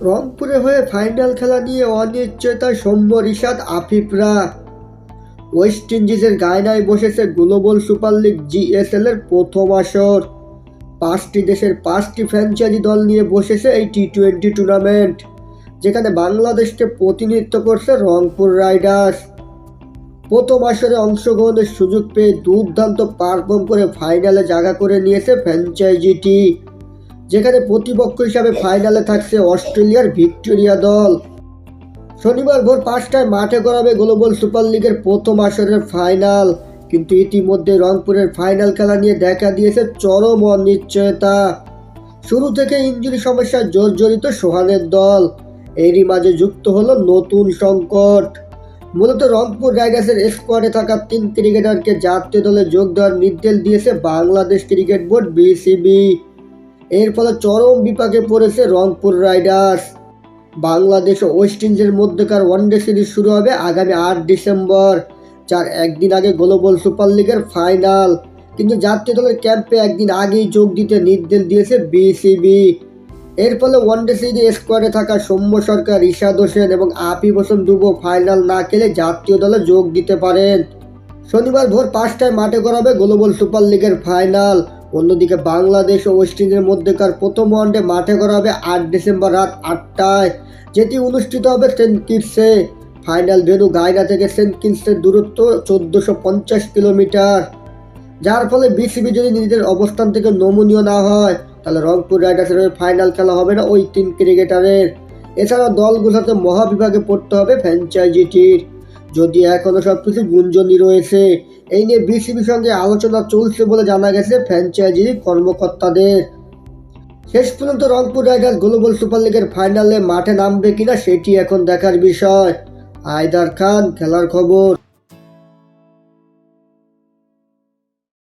রংপুরে হয়ে ফাইনাল খেলা নিয়ে অনিশ্চয়তা সৌম্য রিশাদ আফিফরা। ওয়েস্ট ইন্ডিজের গায়নায় বসেছে গ্লোবাল সুপার লিগ জিএসএল এর প্রথম আসর। 5টি দেশের 5টি ফ্র্যাঞ্চাইজি দল নিয়ে বসেছে এই টি-20 টুর্নামেন্ট, যেখানে বাংলাদেশকে প্রতিনিধিত্ব করছে রংপুর রাইডার্স। প্রথম আসরে অংশগ্রহণের সুযোগ পেয়ে দুর্দান্ত পারফর্ম করে ফাইনালে জায়গা করে নিয়েছে ফ্র্যাঞ্চাইজিটি, যেখানে প্রতিপক্ষ হিসাবে ফাইনালে থাকছে অস্ট্রেলিয়ার ভিক্টোরিয়া দল। শনিবার ভোর 5টায় মাঠে গড়াবে গ্লোবাল সুপার লিগের প্রথম আসরের ফাইনাল, কিন্তু ইতিমধ্যে রংপুরের ফাইনাল খেলা নিয়ে দেখা দিয়েছে চরম অনিশ্চয়তা। শুরু থেকে ইনজুরি সমস্যায় জর্জরিত সোহানের দল, এরই মাঝে যুক্ত হলো নতুন সংকট। মূলত রংপুর রাইডার্সের স্কোয়াডে থাকা 3 ক্রিকেটারকে জাতীয় দলে যোগ দেওয়ার নির্দেশ দিয়েছে বাংলাদেশ ক্রিকেট বোর্ড বিসিবি। এর ফলে চরম বিপাকে পড়েছে রংপুর রাইডার্স। বাংলাদেশ ও ওয়েস্ট ইন্ডিজের মধ্যকার ওয়ানডে সিরিজ শুরু হবে আগামী 8 ডিসেম্বর, যার একদিন আগে গ্লোবাল সুপার লিগের ফাইনাল। কিন্তু জাতীয় দলের ক্যাম্পে একদিন আগেই যোগ দিতে নির্দেশ দিয়েছে বিসিবি। এর ফলে ওয়ানডে সিরিজে স্কোয়াডে থাকা সৌম্য সরকার, রিশাদ হোসেন এবং আফিফ হোসেন দুবো ফাইনাল না খেলে জাতীয় দলে যোগ দিতে পারেন। শনিবার ভোর 5টায় মাঠে গড়াবে গ্লোবাল সুপার লিগের ফাইনাল। অন্যদিকে বাংলাদেশ ও ওয়েস্ট ইন্ডিজের মধ্যকার প্রথম ওয়ানডে মাঠে গড়াবে 8 ডিসেম্বর রাত 8টায়, যেটি অনুষ্ঠিত হবে সেন্ট কিটসে। ফাইনাল ভেন্যু গায়না থেকে সেন্ট কিটসের দূরত্ব 1450 কিলোমিটার, যার ফলে বিসিবি যদি নিজেদের অবস্থান থেকে নমনীয় না হয়, তাহলে রংপুর রাইডার্সের ফাইনাল খেলা হবে না ওই 3 ক্রিকেটারের। এছাড়া দলগুলোতে মহাবিভাগে পড়তে হবে ফ্র্যাঞ্চাইজিটির। যদি এখনও সবকিছু গুঞ্জনই রয়েছে, এই নিয়ে বিসিবির সঙ্গে আলোচনা চলছে বলে জানা গেছে ফ্র্যাঞ্চাইজির কর্মকর্তাদের। শেষ পর্যন্ত রংপুর রাইডার্স গ্লোবাল সুপার লিগের ফাইনালে মাঠে নামবে কিনা সেটি এখন দেখার বিষয়। হায়দার খান, খেলার খবর।